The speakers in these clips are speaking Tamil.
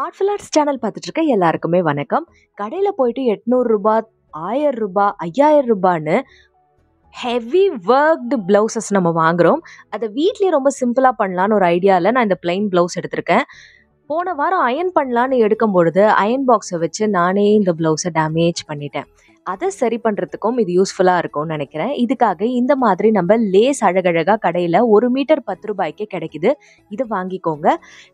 ஆர்ட்ஃபுல் ஆர்ட்ஸ் சேனல் பார்த்துட்டு இருக்க எல்லாருக்குமே வணக்கம். கடையில போயிட்டு ரூ. 800 ரூ. 1000 ரூ. 5000ன்னு ஹெவி ஒர்க்டு பிளவுசஸ் நம்ம வாங்குறோம். அத வீட்லயே ரொம்ப சிம்பிளா பண்ணலான்னு ஒரு ஐடியால நான் இந்த பிளைன் பிளவுஸ் எடுத்திருக்கேன். போன வாரம் அயர்ன் பண்ணலான்னு எடுக்கும்பொழுது, அயர்ன் பாக்ஸ வச்சு நானே இந்த பிளவுஸ டேமேஜ் பண்ணிட்டேன். அத சரி பண்றதுக்கும் இது யூஸ்ஃபுல்லா இருக்கும்னு நெனைக்கிறேன். இதுக்காக இந்த மாதிரி நம்ம லேஸ் அழகழகா கடையில 1 மீட்டர் ரூ. 10க்கு கிடைக்குது. இத வாங்கிக்கோங்க.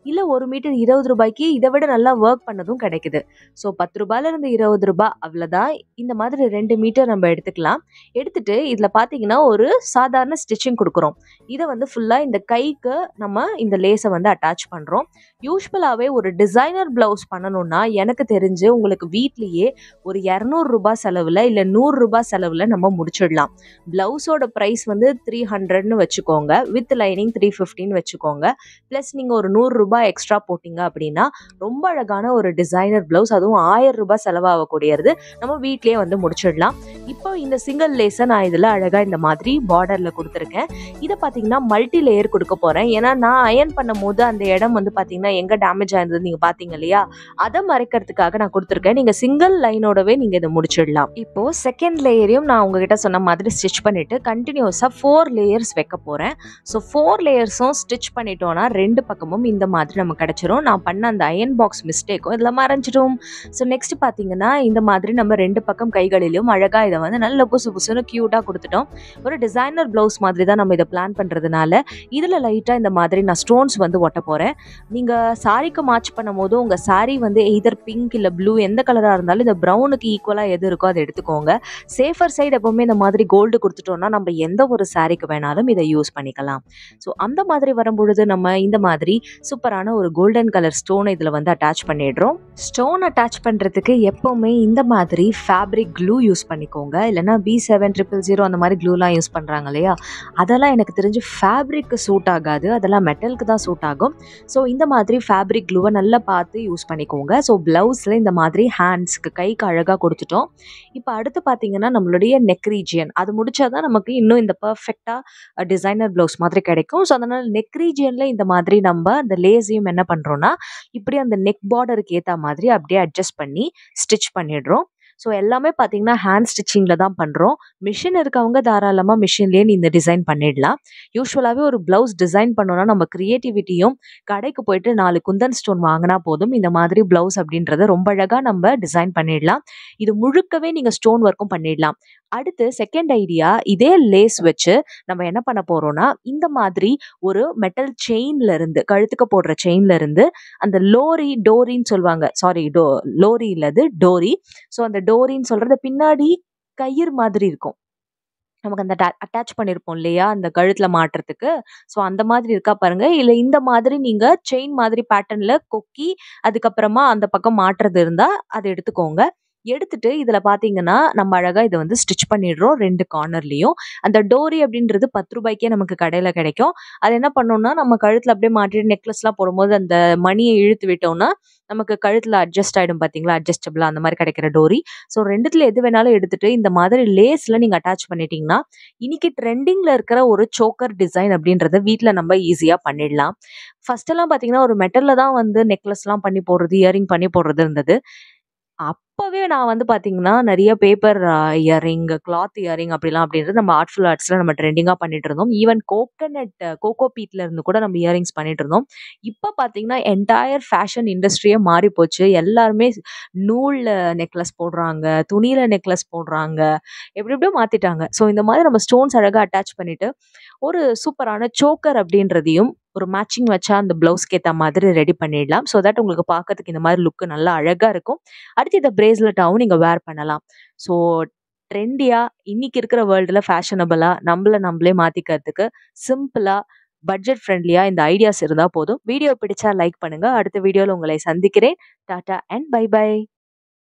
இல்ல 1 மீட்டர் ரூ. 20க்கு இத விட நல்லா வொர்க் பண்ணதும் கிடைக்குது. ஸோ ரூ. 10லேருந்து ரூ. 20 அவ்வளதான். இந்த மாதிரி 2 மீட்டர் நம்ம எடுத்துக்கலாம். எடுத்துட்டு இதுல பார்த்தீங்கன்னா, ஒரு சாதாரண ஸ்டிச்சிங் குடுக்குறோம். இத வந்து ஃபுல்லா இந்த கைக்கு நம்ம இந்த லேஸ வந்து அட்டாச் பண்றோம். யூசுவலாவே ஒரு டிசைனர் பிளவுஸ் பண்ணணும்னா, எனக்கு தெரிஞ்சு உங்களுக்கு வீட்லயே ஒரு ரூ. 200 செலவுல இல்ல ரூ. 100 செலவுல நம்ம முடிச்சிடலாம். பிளவுஸோட பிரைஸ் வந்து 300ன்னு வச்சுக்கோங்க. வித் லைனிங் 350ன்னு வச்சுக்கோங்க. பிளஸ் நீங்க ஒரு ரூ. 100 எக்ஸ்ட்ரா போட்டீங்க அப்படின்னா, ரொம்ப அழகான ஒரு டிசைனர் பிளவுஸ், அதுவும் ரூ. 1000 செலவாகக்கூடியது நம்ம வீட்லயே வந்து முடிச்சிடலாம். இப்போ இந்த சிங்கிள் லேஸை நான் இதுல அழகா இந்த மாதிரி பார்டர்ல கொடுத்துருக்கேன். இதை பார்த்தீங்கன்னா மல்டி லேயர் கொடுக்க போறேன். ஏன்னா நான் அயர்ன் பண்ணும் போது அந்த இடம் வந்து பார்த்தீங்கன்னா எங்க டேமேஜ் ஆயிருந்தது நீங்க பாத்தீங்க இல்லையா, அதை மறைக்கிறதுக்காக நான் கொடுத்துருக்கேன். நீங்க சிங்கிள் லைனோடவே நீங்க இதை முடிச்சிடலாம். இப்போ செகண்ட் லேயரையும் நான் உங்ககிட்ட சொன்ன மாதிரி ஸ்டிச் பண்ணிட்டு கண்டினியூஸா 4 லேயர்ஸ் வைக்க போறேன். ஸோ 4 லேயர்ஸும் ஸ்டிச் பண்ணிட்டோம்னா 2 பக்கமும் இந்த மாதிரி நமக்கு கிடைச்சிரும். நான் பண்ண அந்த அயர்ன் பாக்ஸ் மிஸ்டேக்கும் இதில் மறைஞ்சிடும். ஸோ நெக்ஸ்ட் பார்த்தீங்கன்னா இந்த மாதிரி நம்ம 2 பக்கம் கைகளிலும் அழகா இதை வந்து நல்ல புசு புசுன்னு கியூட்டா கொடுத்துட்டோம். ஒரு டிசைனர் பிளவுஸ் மாதிரி தான் நம்ம இதை பிளான் பண்றதுனால இதுல லைட்டா இந்த மாதிரி நான் ஸ்டோன்ஸ் வந்து ஒட்ட போறேன். நீங்க சாரிக்கு மேட்ச் பண்ணும் போது உங்க சாரி வந்து எய்தர் பிங்க் இல்ல ப்ளூ எந்த கலரா இருந்தாலும் இந்த ப்ரௌனுக்கு ஈக்குவலா எது இருக்கோ அதை எடுத்துக்கோங்க. சேஃபர் சைடு எப்பவுமே இந்த மாதிரி கோல்டு கொடுத்துட்டோம்னா நம்ம எந்த ஒரு சாரிக்கு வேணாலும் இதை யூஸ் பண்ணிக்கலாம். ஸோ அந்த மாதிரி வரும்பொழுது நம்ம இந்த மாதிரி சூப்பரான ஒரு கோல்டன் கலர் ஸ்டோனை இதுல வந்து அட்டாச் பண்ணிடுறோம். ஸ்டோன் அட்டாச் பண்றதுக்கு எப்பவுமே இந்த மாதிரி ஃபேப்ரிக் க்ளூ யூஸ் பண்ணிக்கோங்க. இல்லைன்னா B7000 அந்த மாதிரி க்ளூலாம் யூஸ் பண்றாங்க இல்லையா, அதெல்லாம் எனக்கு தெரிஞ்சு ஃபேப்ரிக்கு சூட் ஆகாது. அதெல்லாம் மெட்டலுக்கு தான் சூட் ஆகும். ஸோ இந்த மாதிரி ஃபேப்ரிக் க்ளூவை நல்லா பார்த்து யூஸ் பண்ணிக்கோங்க. ஸோ பிளவுஸில் இந்த மாதிரி ஹேண்ட்ஸ்க்கு கைக்கு அழகாக கொடுத்துட்டோம். இப்போ அடுத்து பார்த்தீங்கன்னா நம்மளுடைய நெக் ரீஜியன் அது முடிச்சாதான் நமக்கு இன்னும் இந்த பர்ஃபெக்டாக டிசைனர் பிளவுஸ் மாதிரி கிடைக்கும். ஸோ அதனால் நெக் ரீஜியனில் இந்த மாதிரி நம்ம அந்த லேஸையும் என்ன பண்ணுறோன்னா இப்படி அந்த நெக் பார்டருக்கு ஏற்ற மாதிரி அப்படியே அட்ஜஸ்ட் பண்ணி ஸ்டிச் பண்ணிடுறோம். ஸோ எல்லாமே பார்த்தீங்கன்னா ஹேண்ட் ஸ்டிச்சிங்கில் தான் பண்ணுறோம். மிஷின் இருக்கவங்க தாராளமாக மிஷின்லேயே இந்த டிசைன் பண்ணிடலாம். யூஸ்வலாகவே ஒரு ப்ளவுஸ் டிசைன் பண்ணோன்னா நம்ம க்ரியேட்டிவிட்டியும் கடைக்கு போயிட்டு 4 குந்தன் ஸ்டோன் வாங்கினா போதும். இந்த மாதிரி ப்ளவுஸ் அப்படின்றத ரொம்ப அழகாக நம்ம டிசைன் பண்ணிடலாம். இது முழுக்கவே நீங்கள் ஸ்டோன் ஒர்க்கும் பண்ணிடலாம். அடுத்து செகண்ட் ஐடியா, இதே லேஸ் வச்சு நம்ம என்ன பண்ண போறோம்னா இந்த மாதிரி ஒரு மெட்டல் செயின்ல இருந்து கழுத்துக்கு போடுற செயின்ல இருந்து அந்த டோரின்னு சொல்லுவாங்க. சாரி, லோரி இல்லது டோரி. ஸோ அந்த டோரின்னு சொல்றது பின்னாடி கயிறு மாதிரி இருக்கும். நமக்கு அந்த அட்டாச் பண்ணியிருப்போம் இல்லையா அந்த கழுத்துல மாட்டுறதுக்கு. ஸோ அந்த மாதிரி இருக்கா பாருங்க. இல்லை இந்த மாதிரி நீங்க செயின் மாதிரி பேட்டர்ன்ல கொக்கி அதுக்கப்புறமா அந்த பக்கம் மாட்டுறது இருந்தா அதை எடுத்துக்கோங்க. எடுத்துட்டு இதுல பாத்தீங்கன்னா நம்ம அழகா இதை வந்து ஸ்டிச் பண்ணிடுறோம் 2 கார்னர்லயும். அந்த டோரி அப்படின்றது 10 நமக்கு கடையில கிடைக்கும். அது என்ன பண்ணோம்னா நம்ம கழுத்துல அப்படியே மாட்டிட்டு நெக்லஸ்லாம் போடும்போது அந்த மணியை இழுத்து விட்டோம்னா நமக்கு கழுத்துல அட்ஜஸ்ட் ஆயிடும் பாத்தீங்களா, அட்ஜஸ்டபிளா அந்த மாதிரி கிடைக்கிற டோரி. ஸோ 2த்துல எது வேணாலும் எடுத்துட்டு இந்த மாதிரி லேஸ்ல நீங்க அட்டாச் பண்ணிட்டீங்கன்னா இன்னைக்கு ட்ரெண்டிங்ல இருக்கிற ஒரு சோக்கர் டிசைன் அப்படின்றத வீட்ல நம்ம ஈஸியா பண்ணிடலாம். ஃபர்ஸ்ட் எல்லாம் பாத்தீங்கன்னா ஒரு மெட்டல்ல தான் வந்து நெக்லஸ் எல்லாம் பண்ணி போடுறது, இயரிங் பண்ணி போடுறது இருந்தது. அப்பவே நான் வந்து பார்த்தீங்கன்னா, நெறைய பேப்பர் இயரிங், கிளாத் இயரிங் அப்படின்றது நம்ம ஆர்ட்ஃபுல் ஆர்ட்ஸ்ல நம்ம ட்ரெண்டிங்கா பண்ணிட்டு இருந்தோம். ஈவன் கோகோ பீட்ல இருந்து கூட நம்ம இயரிங்ஸ் பண்ணிட்டு இருந்தோம். இப்ப பார்த்தீங்கன்னா, என்டையர் ஃபேஷன் இண்டஸ்ட்ரியே மாறி போச்சு. எல்லாருமே நூல்ல நெக்லஸ் போடுறாங்க, துணியில நெக்லஸ் போடுறாங்க. எப்படி எப்படியோ மாத்திட்டாங்க. ஸோ இந்த மாதிரி நம்ம ஸ்டோன்ஸ் அழகா அட்டாச் பண்ணிட்டு, ஒரு சூப்பரான சோக்கர் அப்படின்றதையும் ஒரு மேட்சிங் வச்சா அந்த ப்ளவுஸ்க்கு ஏத்த மாதிரி ரெடி பண்ணிடலாம். ஸோ தட் உங்களுக்கு பார்க்கறதுக்கு இந்த மாதிரி லுக் நல்லா அழகா இருக்கும். அடுத்து இத பிரேஸ்லெட்டாவும் நீங்க வேர் பண்ணலாம். ஸோ ட்ரெண்டியா இன்னைக்கு இருக்கிற வேர்ல்டுல ஃபேஷனபிளா நம்மளே மாத்திக்கிறதுக்கு சிம்பிளா பட்ஜெட் ஃப்ரெண்ட்லியா இந்த ஐடியாஸ் இருந்தா போதும். வீடியோ பிடிச்சா லைக் பண்ணுங்க. அடுத்த வீடியோல உங்களை சந்திக்கிறேன். Tata and bye by.